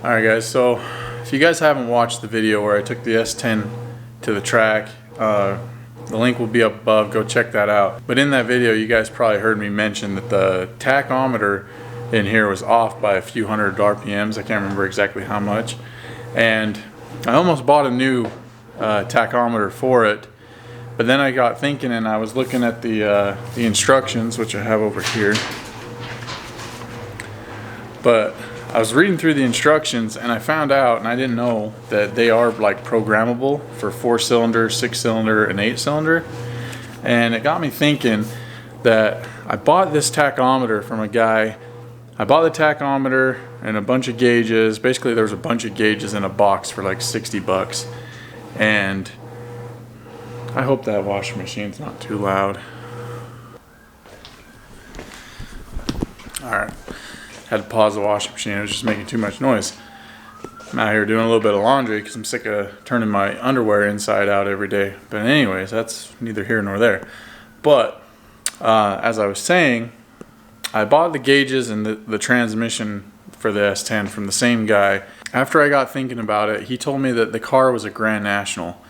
Alright guys, so if you guys haven't watched the video where I took the S10 to the track, the link will be up above, go check that out. But in that video you guys probably heard me mention that the tachometer in here was off by a few hundred RPMs. I can't remember exactly how much. And I almost bought a new tachometer for it, but then I got thinking and I was looking at the instructions, which I have over here. But I was reading through the instructions and I found out, and I didn't know, that they are like programmable for 4-cylinder, 6-cylinder, and 8-cylinder. And it got me thinking that I bought this tachometer from a guy. I bought the tachometer and a bunch of gauges. Basically there was a bunch of gauges in a box for like 60 bucks. And I hope that washing machine's not too loud. Alright. Had to pause the washing machine. It was just making too much noise. I'm out here doing a little bit of laundry because I'm sick of turning my underwear inside out every day. But anyways, that's neither here nor there. But as I was saying, I bought the gauges and the transmission for the S10 from the same guy. After I got thinking about it, he told me that the car was a Grand National.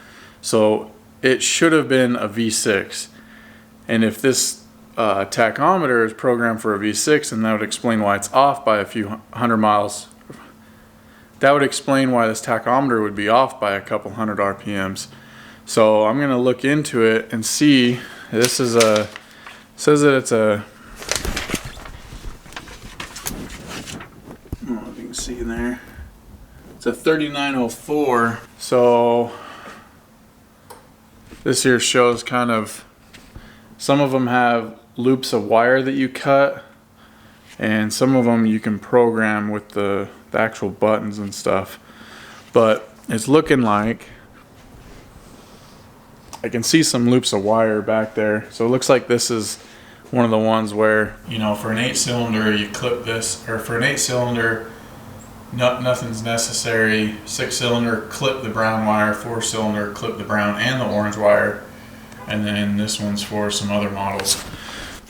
So it should have been a V6. And if this tachometer is programmed for a V6, and that would explain why it's off by a few hundred miles. That would explain why this tachometer would be off by a couple hundred RPMs. So I'm gonna look into it and see. This is a, says that it's a, I don't know if you can see there. It's a 3904. So this here shows kind of, some of them have loops of wire that you cut, and some of them you can program with the actual buttons and stuff. But it's looking like I can see some loops of wire back there. So it looks like this is one of the ones where, you know, for an 8-cylinder you clip this, or for an 8-cylinder nothing's necessary. 6-cylinder, clip the brown wire. 4-cylinder, clip the brown and the orange wire. And then this one's for some other models.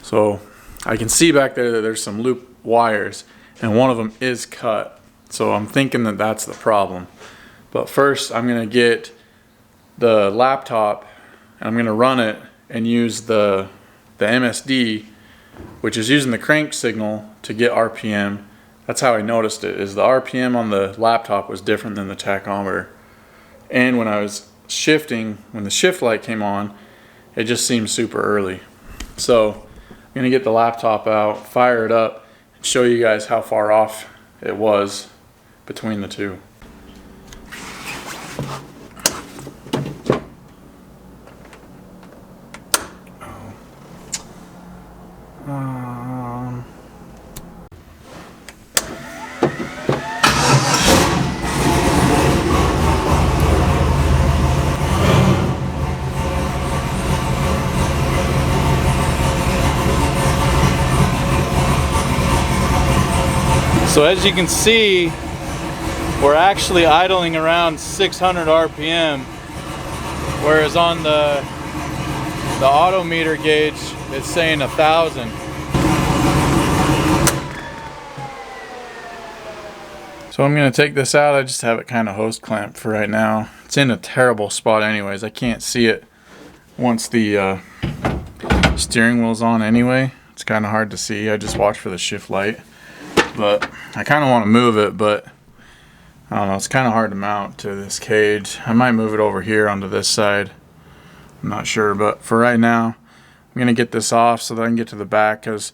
So I can see back there that there's some loop wires, and one of them is cut. So I'm thinking that that's the problem. But first I'm gonna get the laptop and I'm gonna run it and use the MSD, which is using the crank signal to get RPM. That's how I noticed it, is the RPM on the laptop was different than the tachometer. And when I was shifting, when the shift light came on, it just seemed super early. So I'm gonna get the laptop out, fire it up, and show you guys how far off it was between the two. So as you can see, we're actually idling around 600 RPM, whereas on the odometer gauge it's saying 1,000. So I'm gonna take this out. I just have it kind of hose clamped for right now. It's in a terrible spot anyways. I can't see it once the steering wheel's on anyway. It's kind of hard to see. I just watch for the shift light. But I kind of want to move it, but I don't know, it's kind of hard to mount to this cage. I might move it over here onto this side. I'm not sure, but for right now, I'm going to get this off so that I can get to the back, because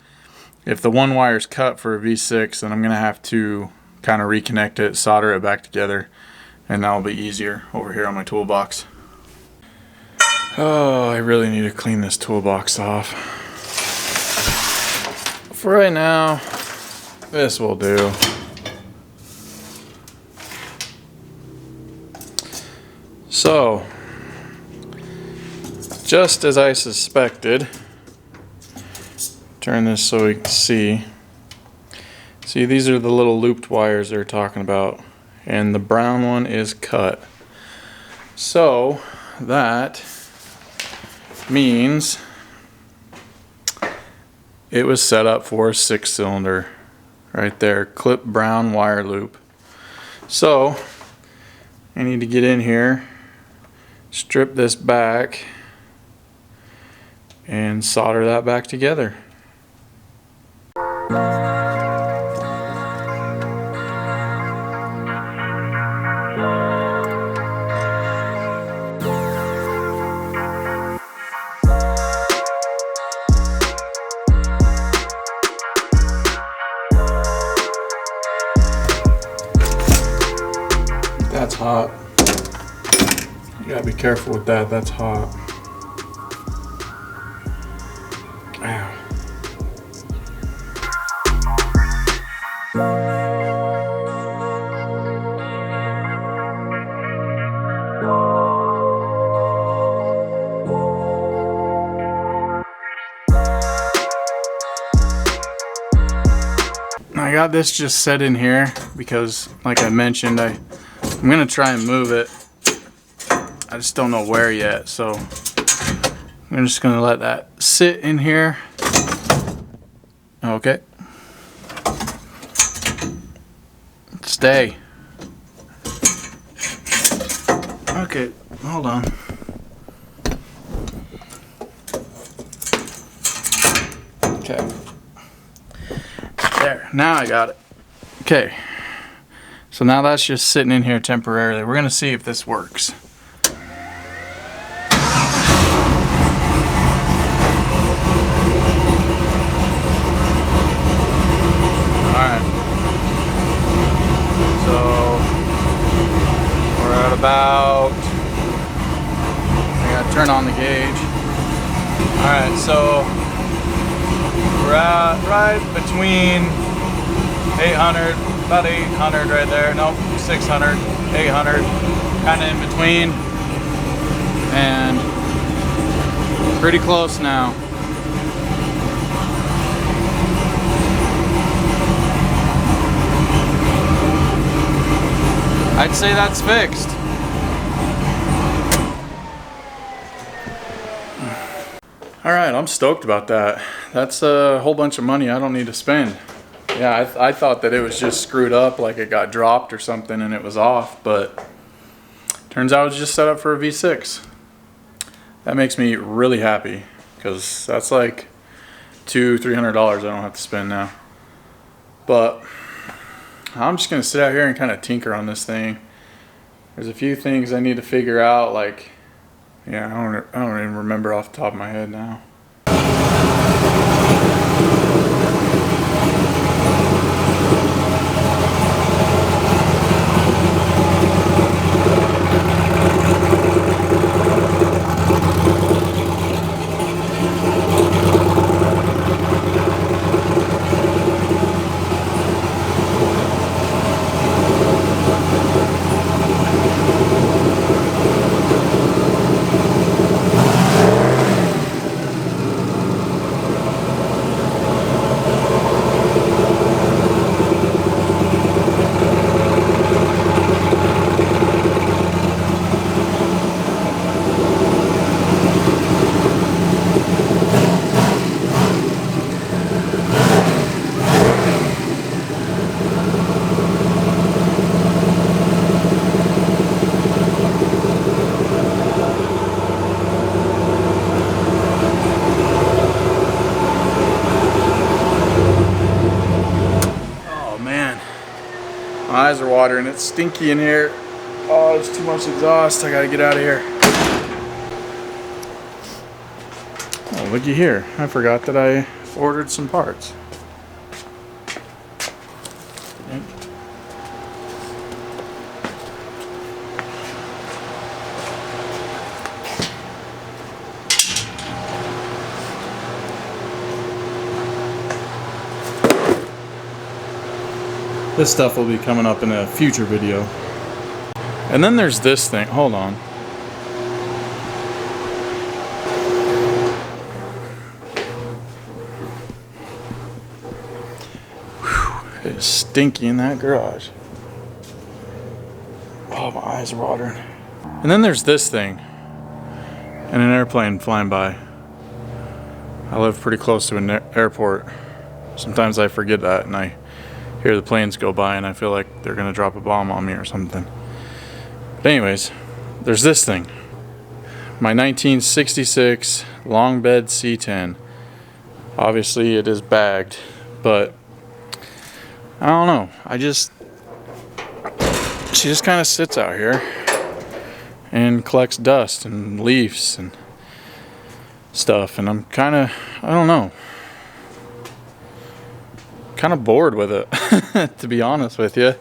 if the one wire's cut for a V6, then I'm going to have to kind of reconnect it, solder it back together, and that'll be easier over here on my toolbox. Oh, I really need to clean this toolbox off. For right now, this will do. So, just as I suspected, turn this so we can see. See, these are the little looped wires they're talking about, and the brown one is cut. So, that means it was set up for a 6-cylinder right there, clip brown wire loop. So I need to get in here, strip this back, and solder that back together. That's hot. You gotta be careful with that, that's hot. Ow. I got this just set in here because, like I mentioned, I'm gonna try and move it. I just don't know where yet, so I'm just gonna let that sit in here. Okay. Stay. Okay, hold on. Okay. There, now I got it. Okay. So now that's just sitting in here temporarily. We're gonna see if this works. Alright. So we're at about, I gotta turn on the gauge. Alright, so we're at right between 800, about 800 right there. Nope, 600, 800, kind of in between. And pretty close now. I'd say that's fixed. Alright, I'm stoked about that. That's a whole bunch of money I don't need to spend. Yeah, I thought that it was just screwed up, like it got dropped or something and it was off, but turns out it was just set up for a V6. That makes me really happy because that's like $200–300 I don't have to spend now. But I'm just gonna sit out here and kind of tinker on this thing. There's a few things I need to figure out, like, yeah, I don't even remember off the top of my head now. My eyes are watering. It's stinky in here. Oh, there's too much exhaust. I gotta get out of here. Oh, looky here. I forgot that I ordered some parts. This stuff will be coming up in a future video. And then there's this thing. Hold on. Whew, it's stinky in that garage. Oh, my eyes are watering. And then there's this thing. And an airplane flying by. I live pretty close to an airport. Sometimes I forget that and I hear the planes go by and I feel like they're gonna drop a bomb on me or something. But anyways, there's this thing. My 1966 long bed C10. Obviously it is bagged, but I don't know. She just kind of sits out here and collects dust and leaves and stuff, and I'm kind of, I don't know, kind of bored with it, to be honest with you.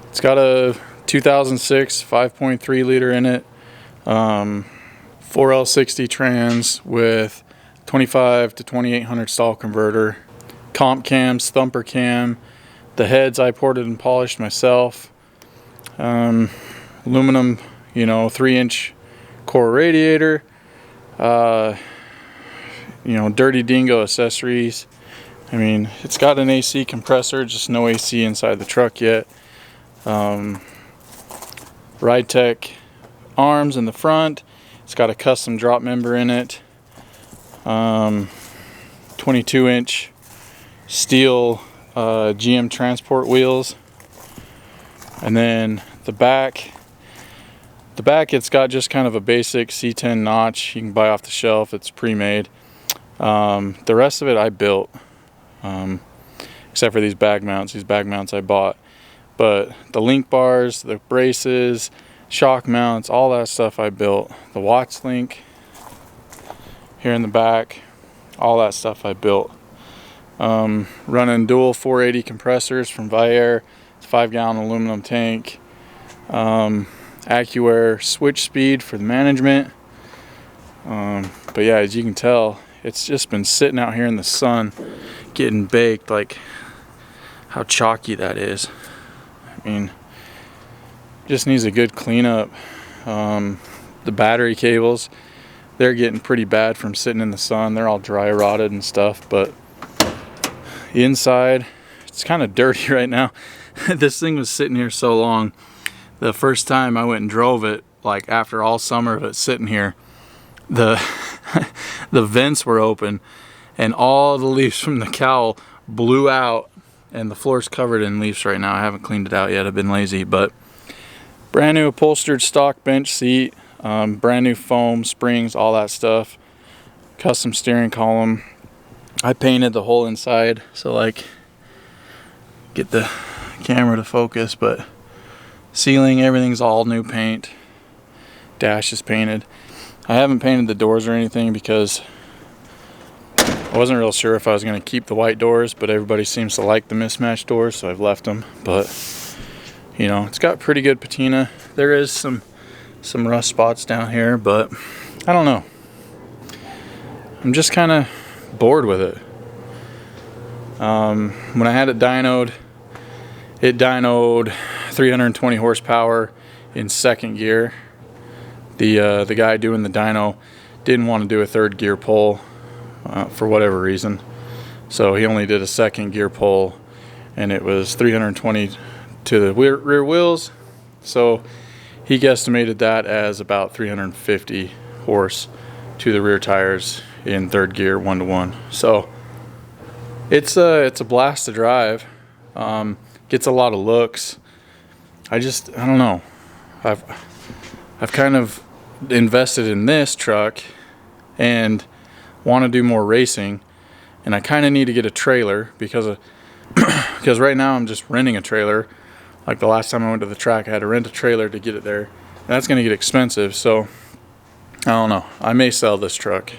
It's got a 2006 5.3 liter in it, 4L60 trans with 25 to 2800 stall converter, comp cams, thumper cam. The heads I ported and polished myself. Aluminum, 3-inch core radiator. Dirty Dingo accessories. I mean, it's got an AC compressor, just no AC inside the truck yet. Ride-Tech arms in the front. It's got a custom drop member in it. 22-inch steel GM transport wheels. And then the back, it's got just kind of a basic C10 notch you can buy off the shelf. It's pre-made. The rest of it I built, except for these bag mounts. These bag mounts I bought. But the link bars, the braces, shock mounts, all that stuff I built. The Watts link here in the back, all that stuff I built. Running dual 480 compressors from Viair. It's a 5-gallon aluminum tank. AccuAir switch speed for the management. But yeah, as you can tell, it's just been sitting out here in the sun getting baked. Like how chalky that is. I mean, just needs a good cleanup. The battery cables, they're getting pretty bad from sitting in the sun. They're all dry rotted and stuff, but inside it's kind of dirty right now. This thing was sitting here so long. The first time I went and drove it, like after all summer of it sitting here, the the vents were open and all the leaves from the cowl blew out, and the floor's covered in leaves right now. I haven't cleaned it out yet, I've been lazy. But brand new upholstered stock bench seat, brand new foam, springs, all that stuff. Custom steering column. I painted the whole inside, so like get the camera to focus, but ceiling, everything's all new paint. Dash is painted. I haven't painted the doors or anything because I wasn't real sure if I was going to keep the white doors, but everybody seems to like the mismatched doors, so I've left them. But it's got pretty good patina. There is some rust spots down here, but I don't know. I'm just kind of bored with it. When I had it dynoed 320 horsepower in second gear. The guy doing the dyno didn't want to do a third gear pull for whatever reason, so he only did a second gear pull, and it was 320 to the rear wheels, so he guesstimated that as about 350 horse to the rear tires in third gear 1-to-1. So it's a blast to drive. Gets a lot of looks. I don't know. I've kind of invested in this truck and want to do more racing, and I kind of need to get a trailer because right now I'm just renting a trailer. Like the last time I went to the track, I had to rent a trailer to get it there, and that's going to get expensive. So I don't know. I may sell this truck.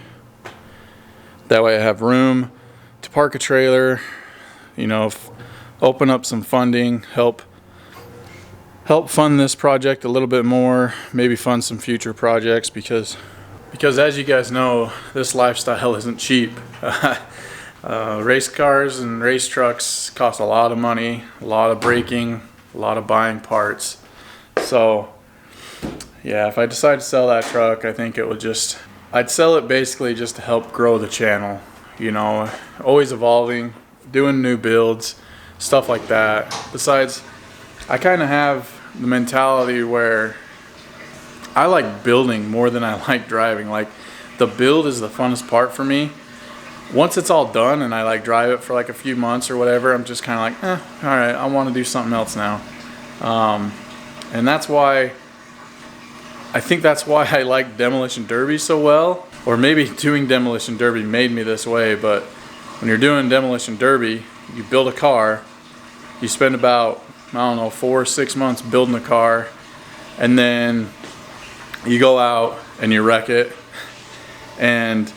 That way I have room to park a trailer, open up some funding, help fund this project a little bit more, maybe fund some future projects, because as you guys know, this lifestyle isn't cheap. Race cars and race trucks cost a lot of money, a lot of braking, a lot of buying parts. So yeah, if I decide to sell that truck, I think I'd sell it basically just to help grow the channel, always evolving, doing new builds, stuff like that. Besides, I kind of have the mentality where I like building more than I like driving. Like, the build is the funnest part for me, once it's all done and I like drive it for like a few months or whatever, I'm just kind of like, all right, I want to do something else now. And that's why, I think that's why I like Demolition Derby so well. Or maybe doing Demolition Derby made me this way, but when you're doing Demolition Derby, you build a car, you spend about, I don't know, 4 or 6 months building a car, and then you go out and you wreck it, and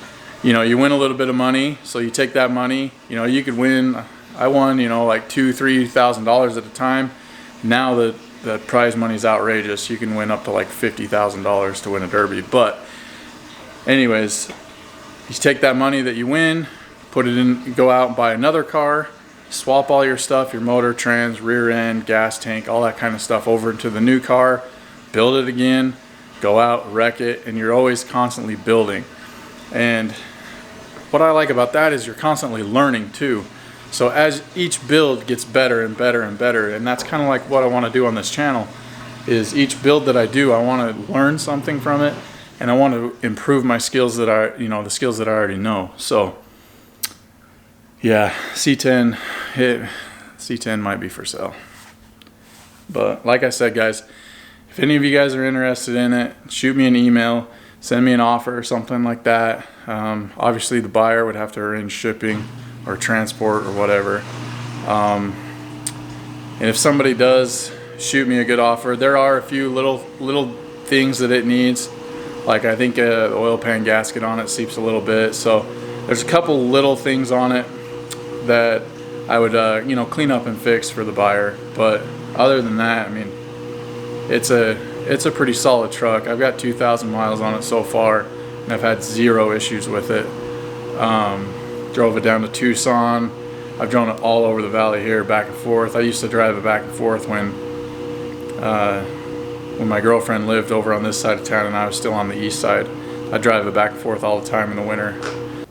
you know, you win a little bit of money, so you take that money, you know, you could win, I won, you know, like $2,000-3,000 at a time. Now the prize money is outrageous. You can win up to like $50,000 to win a derby. But anyways, you take that money that you win, put it in, go out and buy another car, swap all your stuff, your motor, trans, rear end, gas tank, all that kind of stuff over into the new car, build it again, go out, wreck it, and you're always constantly building. And what I like about that is you're constantly learning too. So as each build gets better and better and better, and that's kind of like what I want to do on this channel, is each build that I do, I want to learn something from it, and I want to improve my skills that I, you know, the skills that I already know. So yeah, C10, C10 might be for sale. But like I said, guys, if any of you guys are interested in it, shoot me an email, send me an offer or something like that. Obviously the buyer would have to arrange shipping or transport or whatever. And if somebody does shoot me a good offer, there are a few little things that it needs. Like I think the oil pan gasket on it seeps a little bit. So there's a couple little things on it that I would you know, clean up and fix for the buyer. But other than that, I mean, it's a pretty solid truck. I've got 2,000 miles on it so far, and I've had 0 issues with it. Drove it down to Tucson. I've driven it all over the valley here, back and forth. I used to drive it back and forth when my girlfriend lived over on this side of town and I was still on the east side. I drive it back and forth all the time in the winter.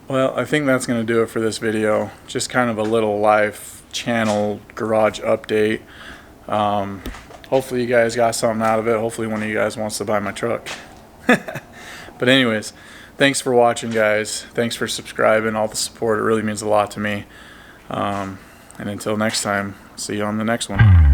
Well, I think that's going to do it for this video. Just kind of a little live channel garage update. Hopefully you guys got something out of it. Hopefully one of you guys wants to buy my truck. But anyways, thanks for watching, guys. Thanks for subscribing, all the support. It really means a lot to me. And until next time, see you on the next one.